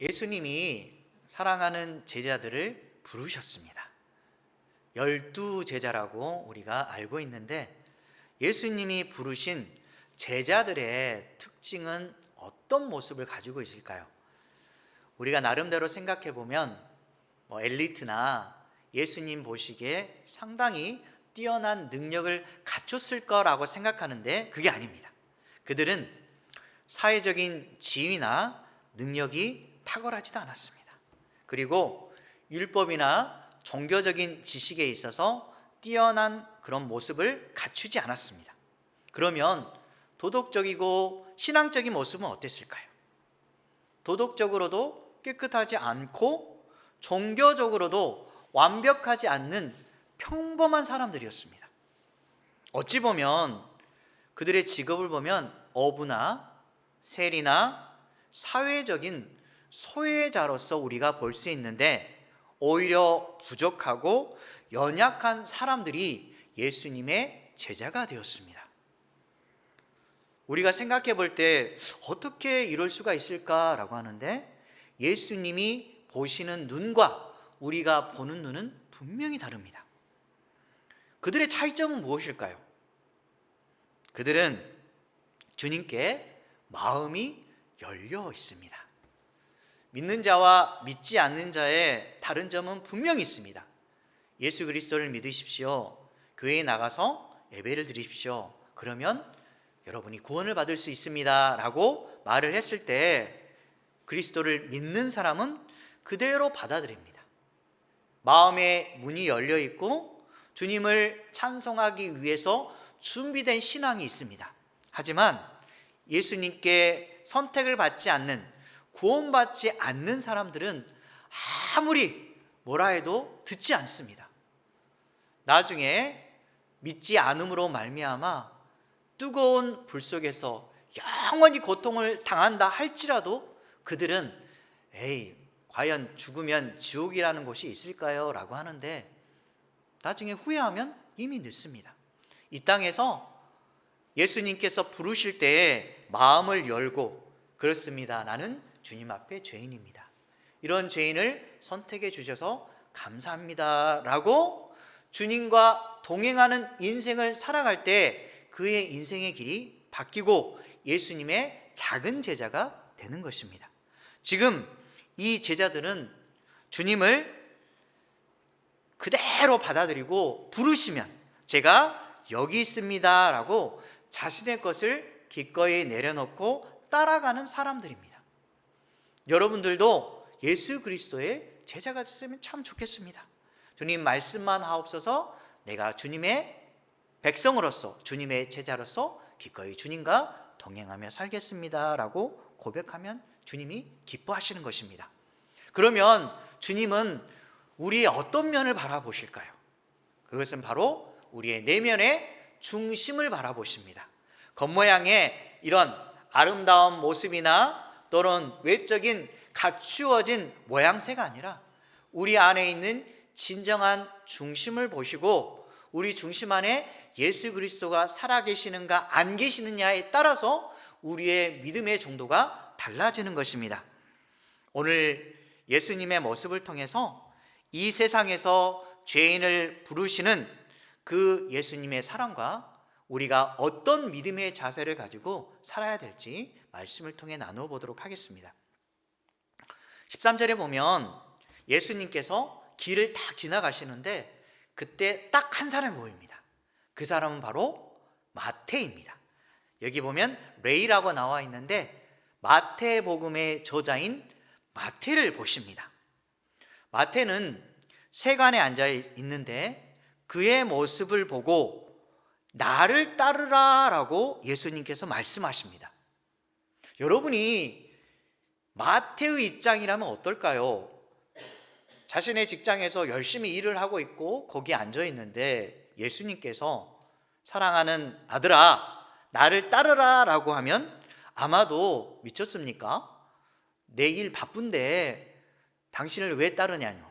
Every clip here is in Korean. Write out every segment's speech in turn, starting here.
예수님이 사랑하는 제자들을 부르셨습니다. 12제자라고 우리가 알고 있는데, 예수님이 부르신 제자들의 특징은 어떤 모습을 가지고 있을까요? 우리가 나름대로 생각해 보면 엘리트나 예수님 보시기에 상당히 뛰어난 능력을 갖췄을 거라고 생각하는데 그게 아닙니다. 그들은 사회적인 지위나 능력이 탁월하지도 않았습니다. 그리고 율법이나 종교적인 지식에 있어서 뛰어난 그런 모습을 갖추지 않았습니다. 그러면 도덕적이고 신앙적인 모습은 어땠을까요? 도덕적으로도 깨끗하지 않고 종교적으로도 완벽하지 않는 평범한 사람들이었습니다. 어찌 보면 그들의 직업을 보면 어부나 세리나 사회적인 소외자로서 우리가 볼 수 있는데, 오히려 부족하고 연약한 사람들이 예수님의 제자가 되었습니다. 우리가 생각해 볼 때 어떻게 이럴 수가 있을까라고 하는데, 예수님이 보시는 눈과 우리가 보는 눈은 분명히 다릅니다. 그들의 차이점은 무엇일까요? 그들은 주님께 마음이 열려 있습니다. 믿는 자와 믿지 않는 자의 다른 점은 분명히 있습니다. 예수 그리스도를 믿으십시오. 교회에 나가서 예배를 드리십시오. 그러면 여러분이 구원을 받을 수 있습니다 라고 말을 했을 때, 그리스도를 믿는 사람은 그대로 받아들입니다. 마음의 문이 열려 있고 주님을 찬송하기 위해서 준비된 신앙이 있습니다. 하지만 예수님께 선택을 받지 않는, 구원받지 않는 사람들은 아무리 뭐라 해도 듣지 않습니다. 나중에 믿지 않음으로 말미암아 뜨거운 불 속에서 영원히 고통을 당한다 할지라도 그들은 과연 죽으면 지옥이라는 곳이 있을까요? 라고 하는데, 나중에 후회하면 이미 늦습니다. 이 땅에서 예수님께서 부르실 때에 마음을 열고, 그렇습니다, 나는 주님 앞에 죄인입니다, 이런 죄인을 선택해 주셔서 감사합니다 라고 주님과 동행하는 인생을 살아갈 때 그의 인생의 길이 바뀌고 예수님의 작은 제자가 되는 것입니다. 지금 이 제자들은 주님을 그대로 받아들이고 부르시면 제가 여기 있습니다 라고 자신의 것을 기꺼이 내려놓고 따라가는 사람들입니다. 여러분들도 예수 그리스도의 제자가 됐으면 참 좋겠습니다. 주님 말씀만 하옵소서, 내가 주님의 백성으로서 주님의 제자로서 기꺼이 주님과 동행하며 살겠습니다 라고 고백하면 주님이 기뻐하시는 것입니다. 그러면 주님은 우리의 어떤 면을 바라보실까요? 그것은 바로 우리의 내면의 중심을 바라보십니다. 겉모양의 이런 아름다운 모습이나 또는 외적인 갖추어진 모양새가 아니라 우리 안에 있는 진정한 중심을 보시고, 우리 중심 안에 예수 그리스도가 살아계시는가 안 계시느냐에 따라서 우리의 믿음의 정도가 달라지는 것입니다. 오늘 예수님의 모습을 통해서 이 세상에서 죄인을 부르시는 그 예수님의 사랑과 우리가 어떤 믿음의 자세를 가지고 살아야 될지 말씀을 통해 나누어 보도록 하겠습니다. 13절에 보면 예수님께서 길을 딱 지나가시는데 그때 딱 한 사람이 보입니다. 그 사람은 바로 마태입니다. 여기 보면 레이라고 나와 있는데 마태복음의 저자인 마태를 보십니다. 마태는 세간에 앉아 있는데 그의 모습을 보고 나를 따르라 라고 예수님께서 말씀하십니다. 여러분이 마태의 입장이라면 어떨까요? 자신의 직장에서 열심히 일을 하고 있고 거기에 앉아 있는데 예수님께서 사랑하는 아들아 나를 따르라 라고 하면 아마도 미쳤습니까? 내 일 바쁜데 당신을 왜 따르냐뇨,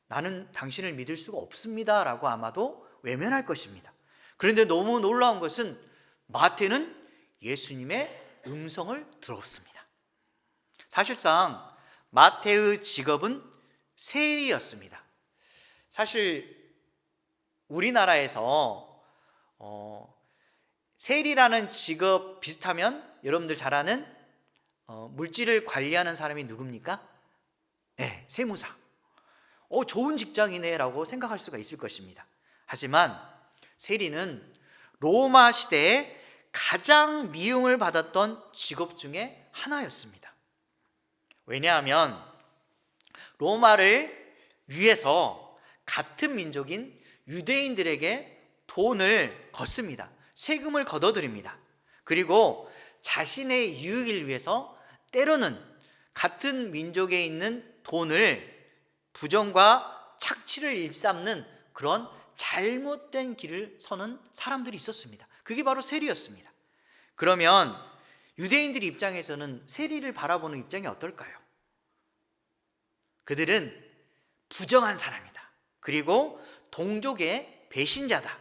나는 당신을 믿을 수가 없습니다 라고 아마도 외면할 것입니다. 그런데 너무 놀라운 것은 마태는 예수님의 음성을 들었습니다. 사실상 마태의 직업은 세리였습니다. 사실 우리나라에서 세리라는 직업 비슷하면 여러분들 잘 아는 물질을 관리하는 사람이 누굽니까? 네, 세무사. 좋은 직장이네 라고 생각할 수가 있을 것입니다. 하지만 세리는 로마 시대에 가장 미움을 받았던 직업 중에 하나였습니다. 왜냐하면 로마를 위해서 같은 민족인 유대인들에게 돈을 걷습니다. 세금을 걷어들입니다. 그리고 자신의 유익을 위해서 때로는 같은 민족에 있는 돈을 부정과 착취를 일삼는 그런 잘못된 길을 서는 사람들이 있었습니다. 그게 바로 세리였습니다. 그러면 유대인들 입장에서는 세리를 바라보는 입장이 어떨까요? 그들은 부정한 사람이다. 그리고 동족의 배신자다.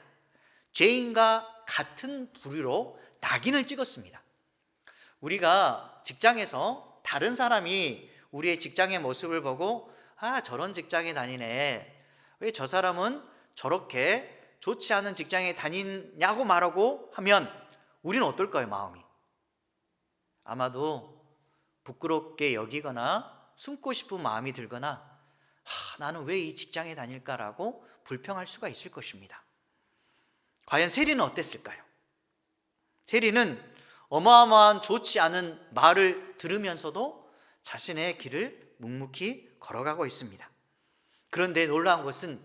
죄인과 같은 부류로 낙인을 찍었습니다. 우리가 직장에서 다른 사람이 우리의 직장의 모습을 보고 저런 직장에 다니네. 왜 저 사람은 저렇게 좋지 않은 직장에 다니냐고 말하고 하면 우리는 어떨까요, 마음이? 아마도 부끄럽게 여기거나 숨고 싶은 마음이 들거나 나는 왜 이 직장에 다닐까라고 불평할 수가 있을 것입니다. 과연 세리는 어땠을까요? 세리는 어마어마한 좋지 않은 말을 들으면서도 자신의 길을 묵묵히 걸어가고 있습니다. 그런데 놀라운 것은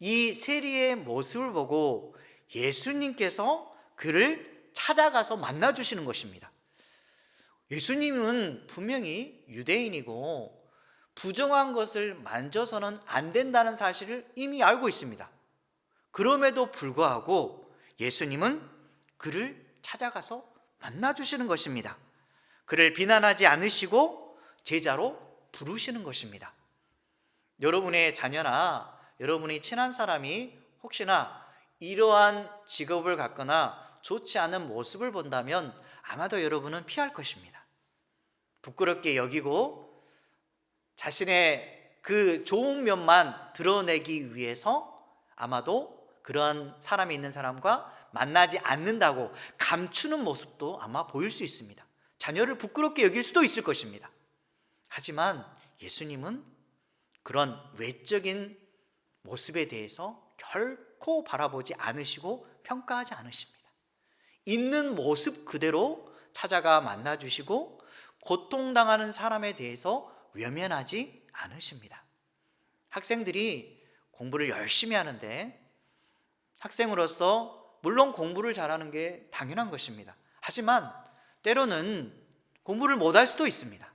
이 세리의 모습을 보고 예수님께서 그를 찾아가서 만나주시는 것입니다. 예수님은 분명히 유대인이고 부정한 것을 만져서는 안 된다는 사실을 이미 알고 있습니다. 그럼에도 불구하고 예수님은 그를 찾아가서 만나주시는 것입니다. 그를 비난하지 않으시고 제자로 부르시는 것입니다. 여러분의 자녀나 여러분이 친한 사람이 혹시나 이러한 직업을 갖거나 좋지 않은 모습을 본다면 아마도 여러분은 피할 것입니다. 부끄럽게 여기고 자신의 그 좋은 면만 드러내기 위해서 아마도 그러한 사람이 있는 사람과 만나지 않는다고 감추는 모습도 아마 보일 수 있습니다. 자녀를 부끄럽게 여길 수도 있을 것입니다. 하지만 예수님은 그런 외적인 모습에 대해서 결코 바라보지 않으시고 평가하지 않으십니다. 있는 모습 그대로 찾아가 만나주시고 고통당하는 사람에 대해서 외면하지 않으십니다. 학생들이 공부를 열심히 하는데 학생으로서 물론 공부를 잘하는 게 당연한 것입니다. 하지만 때로는 공부를 못할 수도 있습니다.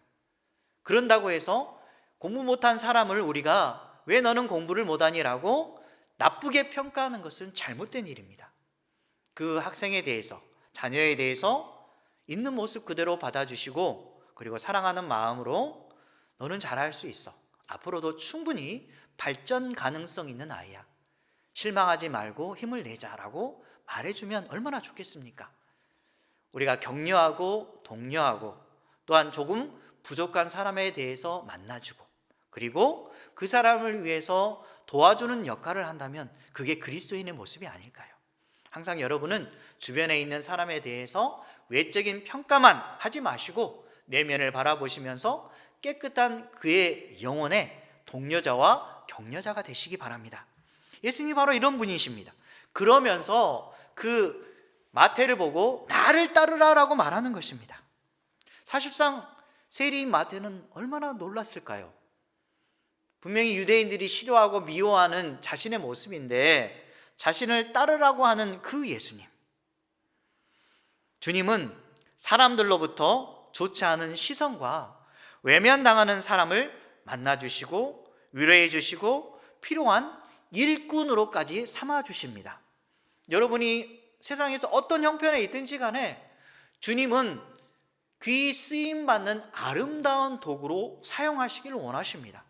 그런다고 해서 공부 못한 사람을 우리가 왜 너는 공부를 못하니라고 나쁘게 평가하는 것은 잘못된 일입니다. 그 학생에 대해서, 자녀에 대해서 있는 모습 그대로 받아주시고 그리고 사랑하는 마음으로 너는 잘할 수 있어. 앞으로도 충분히 발전 가능성 있는 아이야. 실망하지 말고 힘을 내자라고 말해주면 얼마나 좋겠습니까? 우리가 격려하고 독려하고 또한 조금 부족한 사람에 대해서 만나주고 그리고 그 사람을 위해서 도와주는 역할을 한다면 그게 그리스도인의 모습이 아닐까요? 항상 여러분은 주변에 있는 사람에 대해서 외적인 평가만 하지 마시고 내면을 바라보시면서 깨끗한 그의 영혼의 동료자와 격려자가 되시기 바랍니다. 예수님이 바로 이런 분이십니다. 그러면서 그 마태를 보고 나를 따르라라고 말하는 것입니다. 사실상 세리인 마태는 얼마나 놀랐을까요? 분명히 유대인들이 싫어하고 미워하는 자신의 모습인데 자신을 따르라고 하는 그 예수님. 주님은 사람들로부터 좋지 않은 시선과 외면당하는 사람을 만나주시고 위로해주시고 필요한 일꾼으로까지 삼아주십니다. 여러분이 세상에서 어떤 형편에 있든지 간에 주님은 귀 쓰임받는 아름다운 도구로 사용하시기를 원하십니다.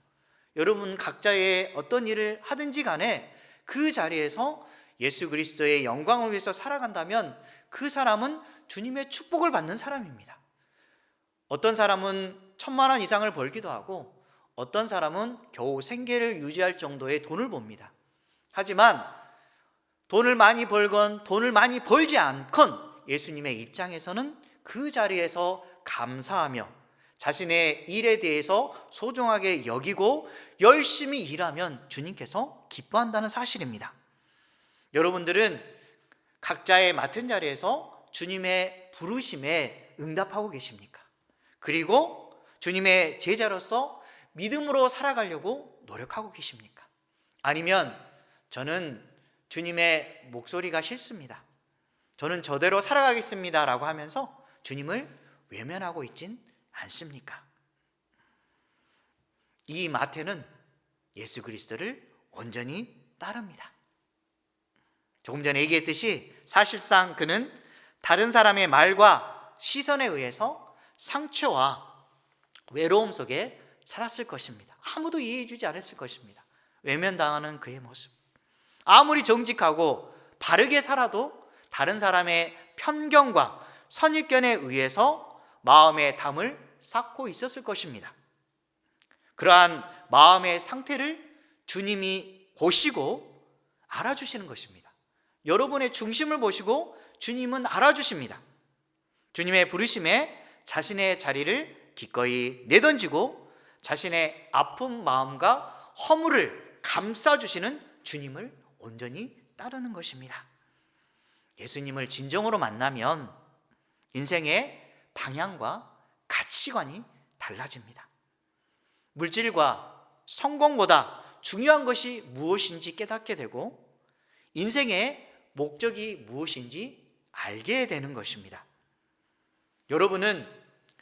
여러분 각자의 어떤 일을 하든지 간에 그 자리에서 예수 그리스도의 영광을 위해서 살아간다면 그 사람은 주님의 축복을 받는 사람입니다. 어떤 사람은 1,000만 원 이상을 벌기도 하고 어떤 사람은 겨우 생계를 유지할 정도의 돈을 봅니다. 하지만 돈을 많이 벌건 돈을 많이 벌지 않건 예수님의 입장에서는 그 자리에서 감사하며 자신의 일에 대해서 소중하게 여기고 열심히 일하면 주님께서 기뻐한다는 사실입니다. 여러분들은 각자의 맡은 자리에서 주님의 부르심에 응답하고 계십니까? 그리고 주님의 제자로서 믿음으로 살아가려고 노력하고 계십니까? 아니면 저는 주님의 목소리가 싫습니다, 저는 저대로 살아가겠습니다 라고 하면서 주님을 외면하고 있진 않습니까? 이 마태는 예수 그리스도를 온전히 따릅니다. 조금 전에 얘기했듯이 사실상 그는 다른 사람의 말과 시선에 의해서 상처와 외로움 속에 살았을 것입니다. 아무도 이해해 주지 않았을 것입니다. 외면당하는 그의 모습, 아무리 정직하고 바르게 살아도 다른 사람의 편견과 선입견에 의해서 마음의 담을 쌓고 있었을 것입니다. 그러한 마음의 상태를 주님이 보시고 알아주시는 것입니다. 여러분의 중심을 보시고 주님은 알아주십니다. 주님의 부르심에 자신의 자리를 기꺼이 내던지고 자신의 아픈 마음과 허물을 감싸주시는 주님을 온전히 따르는 것입니다. 예수님을 진정으로 만나면 인생의 방향과 가치관이 달라집니다. 물질과 성공보다 중요한 것이 무엇인지 깨닫게 되고 인생의 목적이 무엇인지 알게 되는 것입니다. 여러분은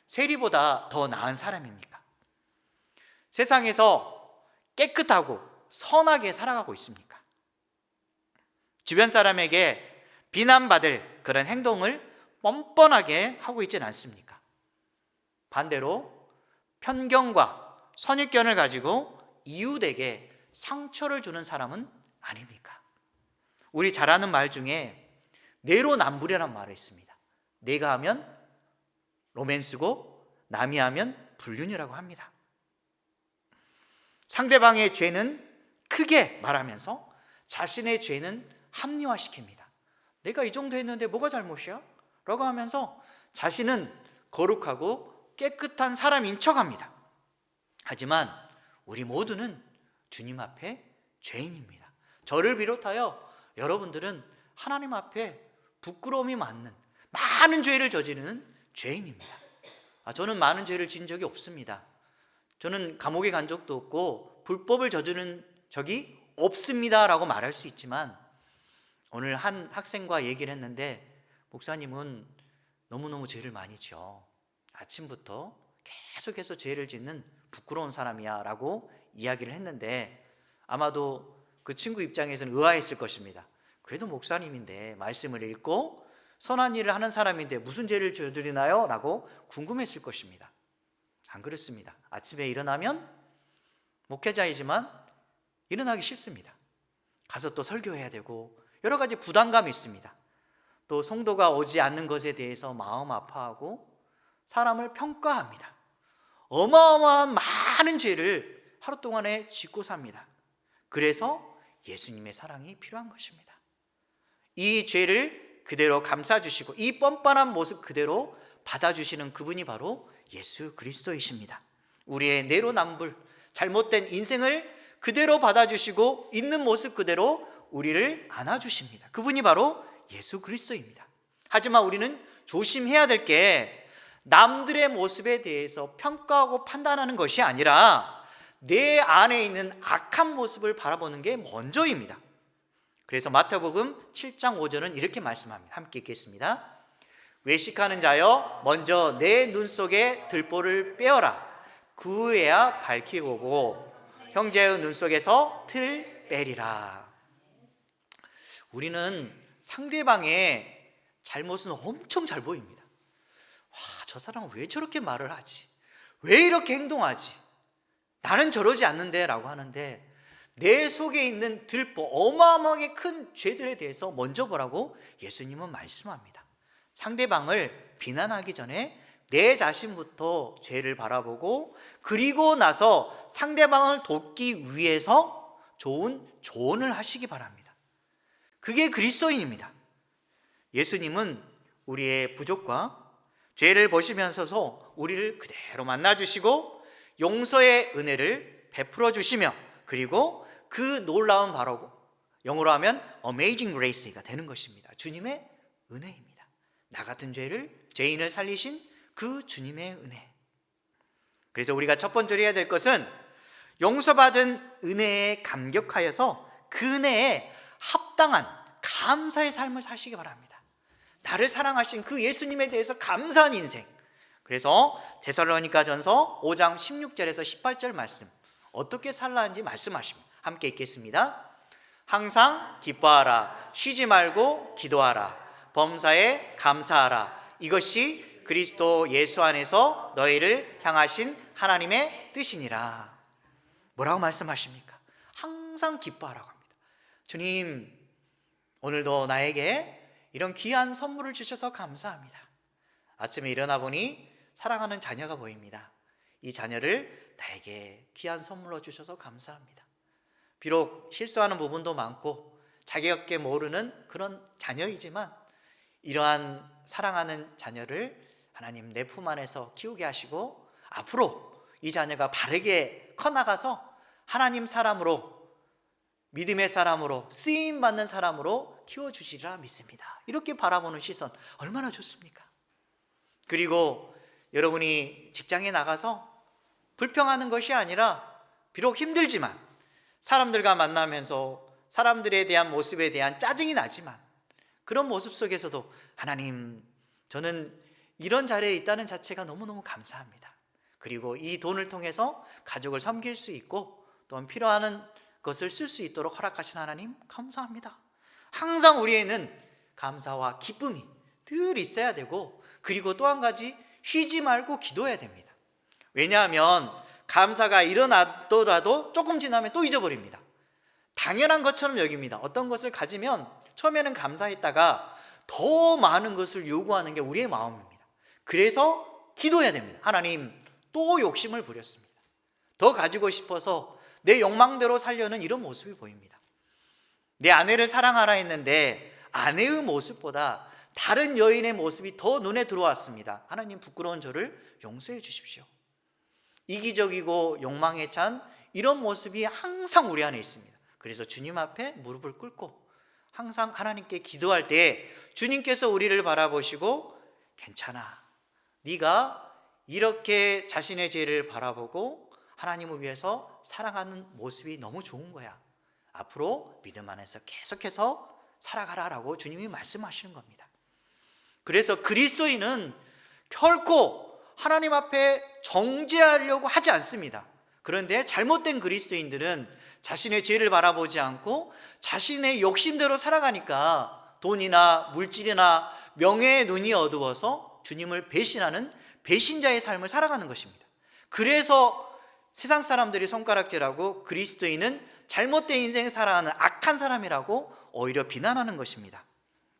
세리보다 더 나은 사람입니까? 세상에서 깨끗하고 선하게 살아가고 있습니까? 주변 사람에게 비난받을 그런 행동을 뻔뻔하게 하고 있지는 않습니까? 반대로 편견과 선입견을 가지고 이웃에게 상처를 주는 사람은 아닙니까? 우리 잘 아는 말 중에 내로남불이라는 말이 있습니다. 내가 하면 로맨스고 남이 하면 불륜이라고 합니다. 상대방의 죄는 크게 말하면서 자신의 죄는 합리화시킵니다. 내가 이 정도 했는데 뭐가 잘못이야? 라고 하면서 자신은 거룩하고 깨끗한 사람인 척합니다. 하지만 우리 모두는 주님 앞에 죄인입니다. 저를 비롯하여 여러분들은 하나님 앞에 부끄러움이 많은 많은 죄를 저지르는 죄인입니다. 저는 많은 죄를 지은 적이 없습니다. 저는 감옥에 간 적도 없고 불법을 저지른 적이 없습니다 라고 말할 수 있지만, 오늘 한 학생과 얘기를 했는데 목사님은 너무너무 죄를 많이 지어, 아침부터 계속해서 죄를 짓는 부끄러운 사람이야 라고 이야기를 했는데, 아마도 그 친구 입장에서는 의아했을 것입니다. 그래도 목사님인데 말씀을 읽고 선한 일을 하는 사람인데 무슨 죄를 저지르나요? 라고 궁금했을 것입니다. 안 그렇습니다. 아침에 일어나면 목회자이지만 일어나기 싫습니다. 가서 또 설교해야 되고 여러 가지 부담감이 있습니다. 또 성도가 오지 않는 것에 대해서 마음 아파하고 사람을 평가합니다. 어마어마한 많은 죄를 하루 동안에 짓고 삽니다. 그래서 예수님의 사랑이 필요한 것입니다. 이 죄를 그대로 감싸주시고 이 뻔뻔한 모습 그대로 받아주시는 그분이 바로 예수 그리스도이십니다. 우리의 내로남불, 잘못된 인생을 그대로 받아주시고 있는 모습 그대로 우리를 안아주십니다. 그분이 바로 예수 그리스도입니다. 하지만 우리는 조심해야 될 게, 남들의 모습에 대해서 평가하고 판단하는 것이 아니라 내 안에 있는 악한 모습을 바라보는 게 먼저입니다. 그래서 마태복음 7장 5절은 이렇게 말씀합니다. 함께 읽겠습니다. 외식하는 자여, 먼저 내 눈 속에 들보를 빼어라. 그 후에야 밝히고 보고 형제의 눈 속에서 틀을 빼리라. 우리는 상대방의 잘못은 엄청 잘 보입니다. 와, 저 사람은 왜 저렇게 말을 하지? 왜 이렇게 행동하지? 나는 저러지 않는데 라고 하는데, 내 속에 있는 들보, 어마어마하게 큰 죄들에 대해서 먼저 보라고 예수님은 말씀합니다. 상대방을 비난하기 전에 내 자신부터 죄를 바라보고 그리고 나서 상대방을 돕기 위해서 좋은 조언을 하시기 바랍니다. 그게 그리스도인입니다. 예수님은 우리의 부족과 죄를 보시면서도 우리를 그대로 만나주시고 용서의 은혜를 베풀어 주시며, 그리고 그 놀라운 바로 영어로 하면 Amazing Grace가 되는 것입니다. 주님의 은혜입니다. 나 같은 죄인을 살리신 그 주님의 은혜. 그래서 우리가 첫 번째로 해야 될 것은 용서받은 은혜에 감격하여서 그 은혜에 합당한 감사의 삶을 사시기 바랍니다. 나를 사랑하신 그 예수님에 대해서 감사한 인생. 그래서 데살로니가전서 5장 16절에서 18절 말씀, 어떻게 살라 하는지 말씀하십니다. 함께 읽겠습니다. 항상 기뻐하라, 쉬지 말고 기도하라, 범사에 감사하라. 이것이 그리스도 예수 안에서 너희를 향하신 하나님의 뜻이니라. 뭐라고 말씀하십니까? 항상 기뻐하라고 합니다. 주님, 오늘도 나에게 이런 귀한 선물을 주셔서 감사합니다. 아침에 일어나 보니 사랑하는 자녀가 보입니다. 이 자녀를 나에게 귀한 선물로 주셔서 감사합니다. 비록 실수하는 부분도 많고 자기밖에 모르는 그런 자녀이지만 이러한 사랑하는 자녀를 하나님 내 품 안에서 키우게 하시고 앞으로 이 자녀가 바르게 커나가서 하나님 사람으로, 믿음의 사람으로, 쓰임받는 사람으로 키워주시리라 믿습니다. 이렇게 바라보는 시선 얼마나 좋습니까? 그리고 여러분이 직장에 나가서 불평하는 것이 아니라 비록 힘들지만 사람들과 만나면서 사람들에 대한 모습에 대한 짜증이 나지만 그런 모습 속에서도 하나님, 저는 이런 자리에 있다는 자체가 너무너무 감사합니다. 그리고 이 돈을 통해서 가족을 섬길 수 있고 또한 필요한 것을 쓸 수 있도록 허락하신 하나님 감사합니다. 항상 우리에는 감사와 기쁨이 늘 있어야 되고, 그리고 또 한 가지, 쉬지 말고 기도해야 됩니다. 왜냐하면 감사가 일어나더라도 조금 지나면 또 잊어버립니다. 당연한 것처럼 여깁니다. 어떤 것을 가지면 처음에는 감사했다가 더 많은 것을 요구하는 게 우리의 마음입니다. 그래서 기도해야 됩니다. 하나님, 또 욕심을 부렸습니다. 더 가지고 싶어서 내 욕망대로 살려는 이런 모습이 보입니다. 내 아내를 사랑하라 했는데 아내의 모습보다 다른 여인의 모습이 더 눈에 들어왔습니다. 하나님, 부끄러운 저를 용서해 주십시오. 이기적이고 욕망에 찬 이런 모습이 항상 우리 안에 있습니다. 그래서 주님 앞에 무릎을 꿇고 항상 하나님께 기도할 때 주님께서 우리를 바라보시고, 괜찮아, 네가 이렇게 자신의 죄를 바라보고 하나님을 위해서 살아가는 모습이 너무 좋은 거야. 앞으로 믿음 안에서 계속해서 살아가라라고 주님이 말씀하시는 겁니다. 그래서 그리스도인은 결코 하나님 앞에 정죄하려고 하지 않습니다. 그런데 잘못된 그리스도인들은 자신의 죄를 바라보지 않고 자신의 욕심대로 살아가니까 돈이나 물질이나 명예의 눈이 어두워서 주님을 배신하는 배신자의 삶을 살아가는 것입니다. 그래서 세상 사람들이 손가락질하고 그리스도인은 잘못된 인생을 살아가는 악한 사람이라고 오히려 비난하는 것입니다.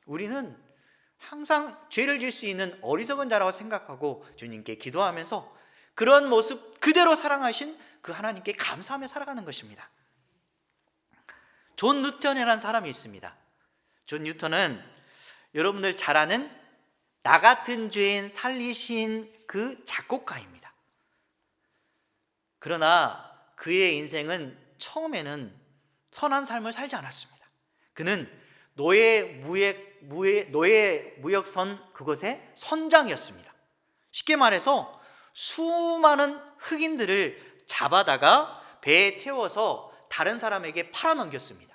우리는 항상 죄를 질 수 있는 어리석은 자라고 생각하고 주님께 기도하면서 그런 모습 그대로 사랑하신 그 하나님께 감사하며 살아가는 것입니다. 존 뉴턴이라는 사람이 있습니다. 존 뉴턴은 여러분들 잘 아는 나 같은 죄인 살리신 그 작곡가입니다. 그러나 그의 인생은 처음에는 선한 삶을 살지 않았습니다. 그는 노예 무역선 그것의 선장이었습니다. 쉽게 말해서 수많은 흑인들을 잡아다가 배에 태워서 다른 사람에게 팔아넘겼습니다.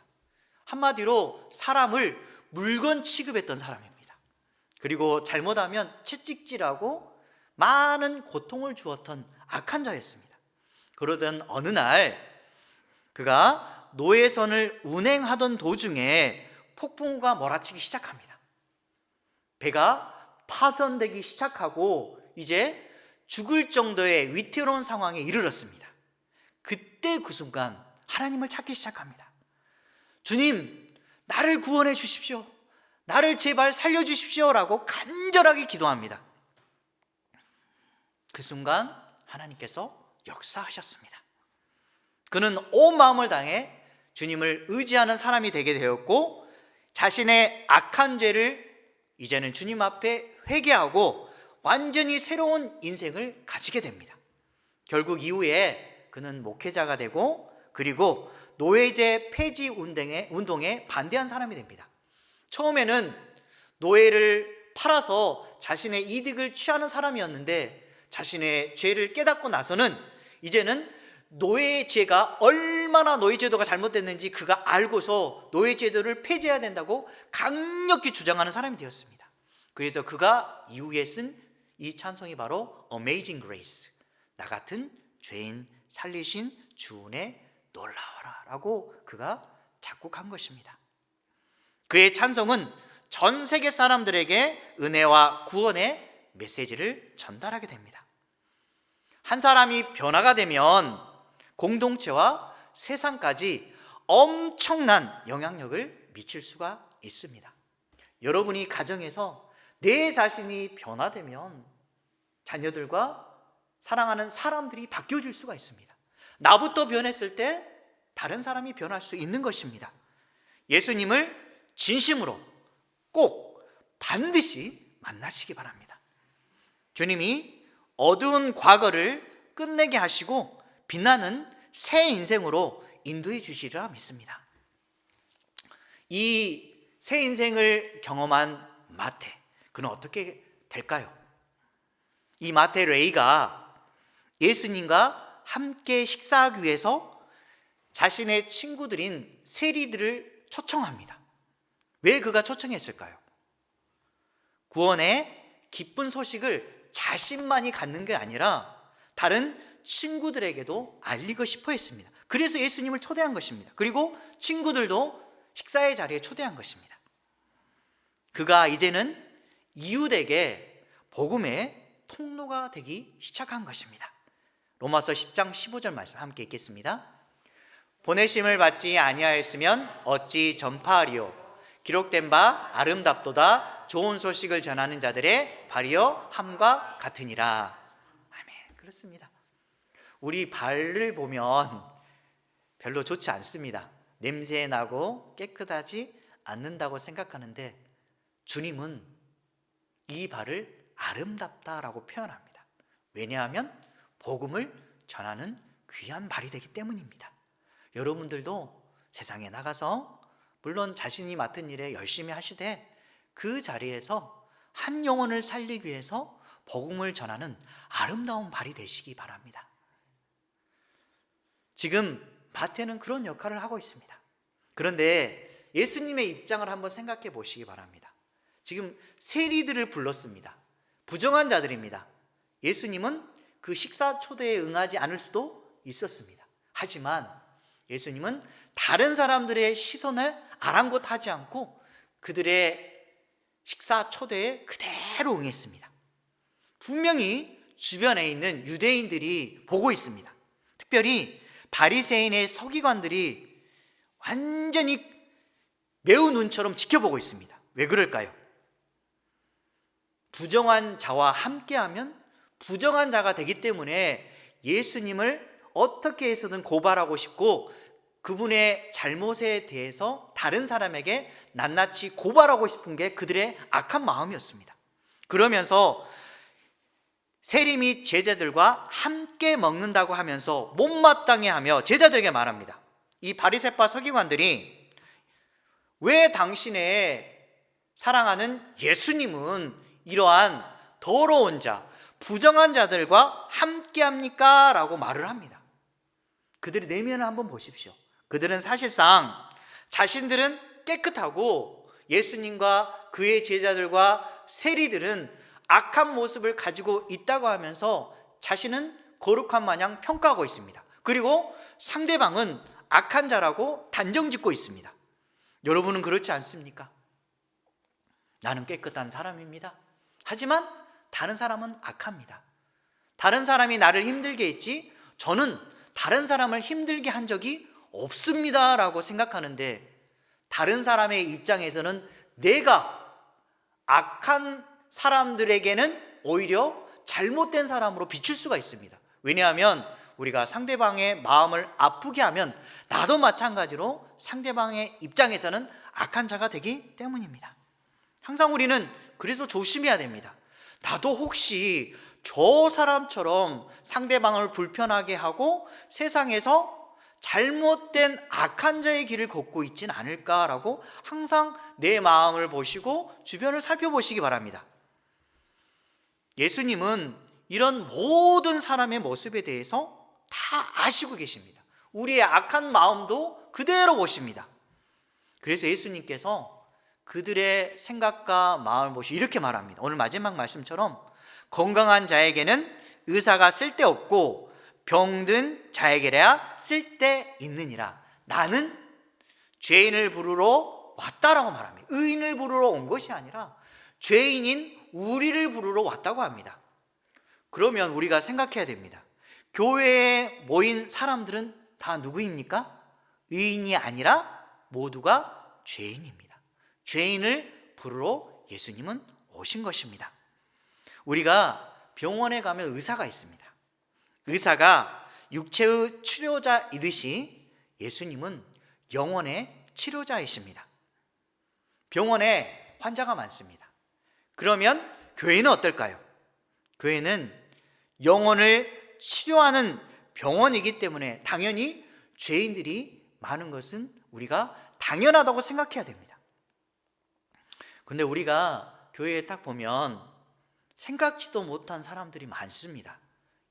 한마디로 사람을 물건 취급했던 사람입니다. 그리고 잘못하면 채찍질하고 많은 고통을 주었던 악한 자였습니다. 그러던 어느 날 그가 노예선을 운행하던 도중에 폭풍우가 몰아치기 시작합니다. 배가 파손되기 시작하고 이제 죽을 정도의 위태로운 상황에 이르렀습니다. 그때 그 순간 하나님을 찾기 시작합니다. 주님, 나를 구원해 주십시오. 나를 제발 살려주십시오 라고 간절하게 기도합니다. 그 순간 하나님께서 역사하셨습니다. 그는 온 마음을 다해 주님을 의지하는 사람이 되게 되었고, 자신의 악한 죄를 이제는 주님 앞에 회개하고 완전히 새로운 인생을 가지게 됩니다. 결국 이후에 그는 목회자가 되고, 그리고 노예제 폐지 운동에 반대한 사람이 됩니다. 처음에는 노예를 팔아서 자신의 이득을 취하는 사람이었는데, 자신의 죄를 깨닫고 나서는 이제는 노예제가 얼마나 노예제도가 잘못됐는지 그가 알고서 노예제도를 폐지해야 된다고 강력히 주장하는 사람이 되었습니다. 그래서 그가 이후에 쓴 이 찬송이 바로 Amazing Grace, 나 같은 죄인 살리신 주은혜 놀라워라 라고 그가 작곡한 것입니다. 그의 찬송은 전 세계 사람들에게 은혜와 구원의 메시지를 전달하게 됩니다. 한 사람이 변화가 되면 공동체와 세상까지 엄청난 영향력을 미칠 수가 있습니다. 여러분이 가정에서 내 자신이 변화되면 자녀들과 사랑하는 사람들이 바뀌어질 수가 있습니다. 나부터 변했을 때 다른 사람이 변할 수 있는 것입니다. 예수님을 진심으로 꼭 반드시 만나시기 바랍니다. 주님이 어두운 과거를 끝내게 하시고 빛나는 새 인생으로 인도해 주시리라 믿습니다. 이 새 인생을 경험한 마태, 그는 어떻게 될까요? 이 마태 레이가 예수님과 함께 식사하기 위해서 자신의 친구들인 세리들을 초청합니다. 왜 그가 초청했을까요? 구원의 기쁜 소식을 자신만이 갖는 게 아니라 다른 친구들에게도 알리고 싶어 했습니다. 그래서 예수님을 초대한 것입니다. 그리고 친구들도 식사의 자리에 초대한 것입니다. 그가 이제는 이웃에게 복음의 통로가 되기 시작한 것입니다. 로마서 10장 15절 말씀 함께 읽겠습니다. 보내심을 받지 아니하였으면 어찌 전파하리요? 기록된 바 아름답도다 좋은 소식을 전하는 자들의 발이여 함과 같으니라. 아멘. 그렇습니다. 우리 발을 보면 별로 좋지 않습니다. 냄새 나고 깨끗하지 않는다고 생각하는데, 주님은 이 발을 아름답다라고 표현합니다. 왜냐하면 복음을 전하는 귀한 발이 되기 때문입니다. 여러분들도 세상에 나가서 물론 자신이 맡은 일에 열심히 하시되 그 자리에서 한 영혼을 살리기 위해서 복음을 전하는 아름다운 발이 되시기 바랍니다. 지금 마태는 그런 역할을 하고 있습니다. 그런데 예수님의 입장을 한번 생각해 보시기 바랍니다. 지금 세리들을 불렀습니다. 부정한 자들입니다. 예수님은 그 식사 초대에 응하지 않을 수도 있었습니다. 하지만 예수님은 다른 사람들의 시선을 아랑곳하지 않고 그들의 식사 초대에 그대로 응했습니다. 분명히 주변에 있는 유대인들이 보고 있습니다. 특별히 바리새인의 서기관들이 완전히 매우 눈처럼 지켜보고 있습니다. 왜 그럴까요? 부정한 자와 함께하면 부정한 자가 되기 때문에 예수님을 어떻게 해서든 고발하고 싶고 그분의 잘못에 대해서 다른 사람에게 낱낱이 고발하고 싶은 게 그들의 악한 마음이었습니다. 그러면서 세리 및 제자들과 함께 먹는다고 하면서 못마땅해 하며 제자들에게 말합니다. 이 바리새파 서기관들이 왜 당신의 사랑하는 예수님은 이러한 더러운 자, 부정한 자들과 함께 합니까? 라고 말을 합니다. 그들의 내면을 한번 보십시오. 그들은 사실상 자신들은 깨끗하고 예수님과 그의 제자들과 세리들은 악한 모습을 가지고 있다고 하면서 자신은 거룩한 마냥 평가하고 있습니다. 그리고 상대방은 악한 자라고 단정짓고 있습니다. 여러분은 그렇지 않습니까? 나는 깨끗한 사람입니다. 하지만 다른 사람은 악합니다. 다른 사람이 나를 힘들게 했지 저는 다른 사람을 힘들게 한 적이 없습니다 라고 생각하는데, 다른 사람의 입장에서는 내가 악한 사람들에게는 오히려 잘못된 사람으로 비출 수가 있습니다. 왜냐하면 우리가 상대방의 마음을 아프게 하면 나도 마찬가지로 상대방의 입장에서는 악한 자가 되기 때문입니다. 항상 우리는 그래서 조심해야 됩니다. 나도 혹시 저 사람처럼 상대방을 불편하게 하고 세상에서 잘못된 악한 자의 길을 걷고 있진 않을까라고 항상 내 마음을 보시고 주변을 살펴보시기 바랍니다. 예수님은 이런 모든 사람의 모습에 대해서 다 아시고 계십니다. 우리의 악한 마음도 그대로 보십니다. 그래서 예수님께서 그들의 생각과 마음을 보시고 이렇게 말합니다. 오늘 마지막 말씀처럼 건강한 자에게는 의사가 쓸데없고 병든 자에게야 쓸데있느니라. 나는 죄인을 부르러 왔다라고 말합니다. 의인을 부르러 온 것이 아니라 죄인인 우리를 부르러 왔다고 합니다. 그러면 우리가 생각해야 됩니다. 교회에 모인 사람들은 다 누구입니까? 의인이 아니라 모두가 죄인입니다. 죄인을 부르러 예수님은 오신 것입니다. 우리가 병원에 가면 의사가 있습니다. 의사가 육체의 치료자이듯이 예수님은 영혼의 치료자이십니다. 병원에 환자가 많습니다. 그러면 교회는 어떨까요? 교회는 영혼을 치료하는 병원이기 때문에 당연히 죄인들이 많은 것은 우리가 당연하다고 생각해야 됩니다. 그런데 우리가 교회에 딱 보면 생각지도 못한 사람들이 많습니다.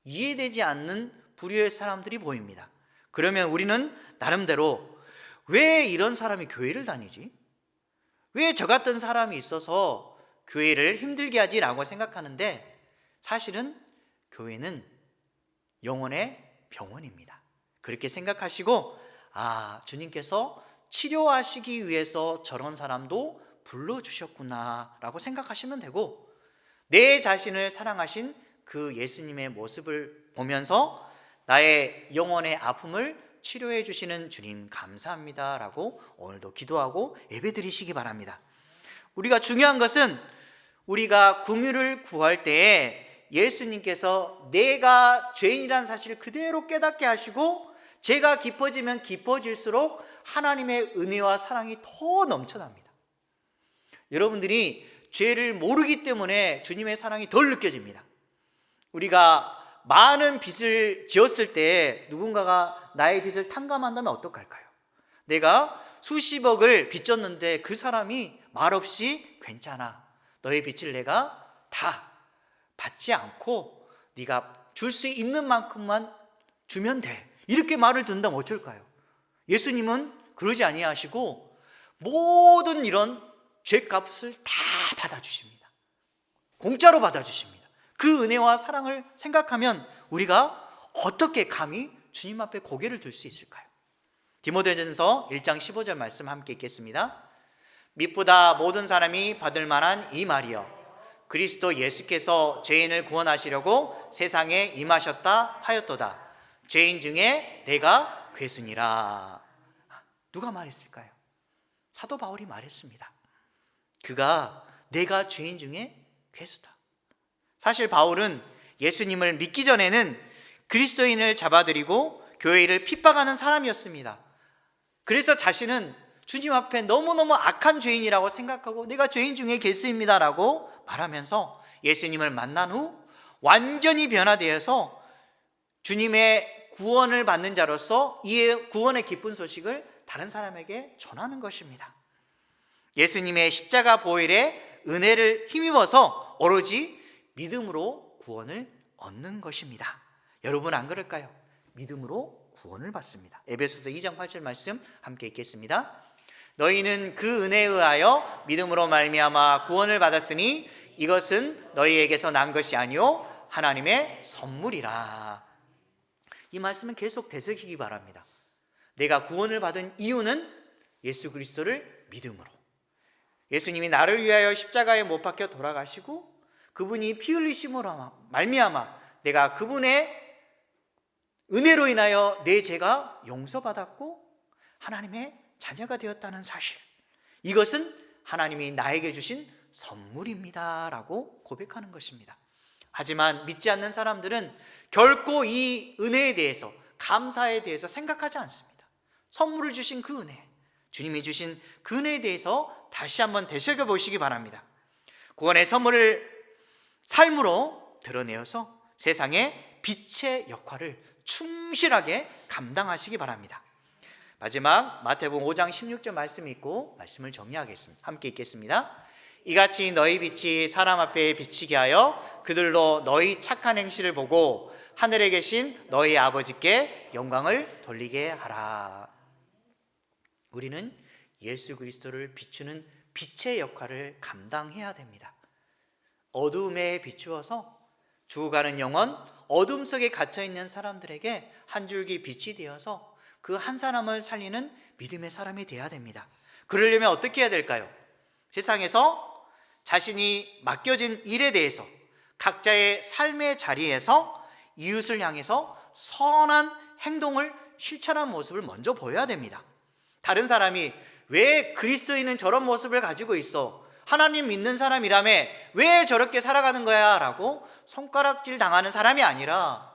이해되지 않는 부류의 사람들이 보입니다. 그러면 우리는 나름대로 왜 이런 사람이 교회를 다니지? 왜 저 같은 사람이 있어서 교회를 힘들게 하지? 라고 생각하는데 사실은 교회는 영혼의 병원입니다. 그렇게 생각하시고 주님께서 치료하시기 위해서 저런 사람도 불러주셨구나 라고 생각하시면 되고 내 자신을 사랑하신 그 예수님의 모습을 보면서 나의 영혼의 아픔을 치료해 주시는 주님 감사합니다 라고 오늘도 기도하고 예배 드리시기 바랍니다. 우리가 중요한 것은 우리가 긍휼을 구할 때에 예수님께서 내가 죄인이라는 사실을 그대로 깨닫게 하시고 죄가 깊어지면 깊어질수록 하나님의 은혜와 사랑이 더 넘쳐납니다. 여러분들이 죄를 모르기 때문에 주님의 사랑이 덜 느껴집니다. 우리가 많은 빚을 지었을 때 누군가가 나의 빚을 탕감한다면 어떡할까요? 내가 수십억을 빚졌는데 그 사람이 말없이 괜찮아, 너의 빚을 내가 다 받지 않고 네가 줄 수 있는 만큼만 주면 돼, 이렇게 말을 듣는다면 어쩔까요? 예수님은 그러지 아니하시고 모든 이런 죄값을 다 받아주십니다. 공짜로 받아주십니다. 그 은혜와 사랑을 생각하면 우리가 어떻게 감히 주님 앞에 고개를 들 수 있을까요? 디모데전서 1장 15절 말씀 함께 읽겠습니다. 믿보다 모든 사람이 받을 만한 이 말이여 그리스도 예수께서 죄인을 구원하시려고 세상에 임하셨다 하였도다. 죄인 중에 내가 괴순이라. 누가 말했을까요? 사도 바울이 말했습니다. 내가 죄인 중에 괴수다. 사실 바울은 예수님을 믿기 전에는 그리스도인을 잡아들이고 교회를 핍박하는 사람이었습니다. 그래서 자신은 주님 앞에 너무너무 악한 죄인이라고 생각하고 내가 죄인 중에 괴수입니다 라고 말하면서 예수님을 만난 후 완전히 변화되어서 주님의 구원을 받는 자로서 이의 구원의 기쁜 소식을 다른 사람에게 전하는 것입니다. 예수님의 십자가 보혈의 은혜를 힘입어서 오로지 믿음으로 구원을 얻는 것입니다. 여러분 안 그럴까요? 믿음으로 구원을 받습니다. 에베소서 2장 8절 말씀 함께 읽겠습니다. 너희는 그 은혜에 의하여 믿음으로 말미암아 구원을 받았으니 이것은 너희에게서 난 것이 아니요 하나님의 선물이라. 이 말씀은 계속 되새기기 바랍니다. 내가 구원을 받은 이유는 예수 그리스도를 믿음으로, 예수님이 나를 위하여 십자가에 못 박혀 돌아가시고 그분이 피 흘리심으로 말미암아 내가 그분의 은혜로 인하여 내 죄가 용서받았고 하나님의 자녀가 되었다는 사실, 이것은 하나님이 나에게 주신 선물입니다 라고 고백하는 것입니다. 하지만 믿지 않는 사람들은 결코 이 은혜에 대해서, 감사에 대해서 생각하지 않습니다. 선물을 주신 그 은혜, 주님이 주신 그 은혜에 대해서 다시 한번 되새겨 보시기 바랍니다. 구원의 선물을 삶으로 드러내어서 세상에 빛의 역할을 충실하게 감당하시기 바랍니다. 마지막 마태복음 5장 16절 말씀이 있고 말씀을 정리하겠습니다. 함께 읽겠습니다. 이같이 너희 빛이 사람 앞에 비치게 하여 그들로 너희 착한 행실을 보고 하늘에 계신 너희 아버지께 영광을 돌리게 하라. 우리는 예수 그리스도를 비추는 빛의 역할을 감당해야 됩니다. 어둠에 비추어서 죽어가는 영혼, 어둠 속에 갇혀있는 사람들에게 한 줄기 빛이 되어서 그 한 사람을 살리는 믿음의 사람이 되어야 됩니다. 그러려면 어떻게 해야 될까요? 세상에서 자신이 맡겨진 일에 대해서 각자의 삶의 자리에서 이웃을 향해서 선한 행동을 실천한 모습을 먼저 보여야 됩니다. 다른 사람이 왜 그리스도인은 저런 모습을 가지고 있어? 하나님 믿는 사람이라며 왜 저렇게 살아가는 거야? 라고 손가락질 당하는 사람이 아니라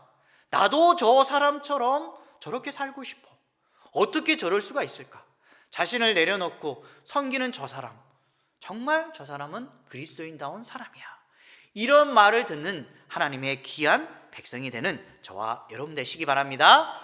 나도 저 사람처럼 저렇게 살고 싶어. 어떻게 저럴 수가 있을까? 자신을 내려놓고 섬기는 저 사람, 정말 저 사람은 그리스도인다운 사람이야. 이런 말을 듣는 하나님의 귀한 백성이 되는 저와 여러분 되시기 바랍니다.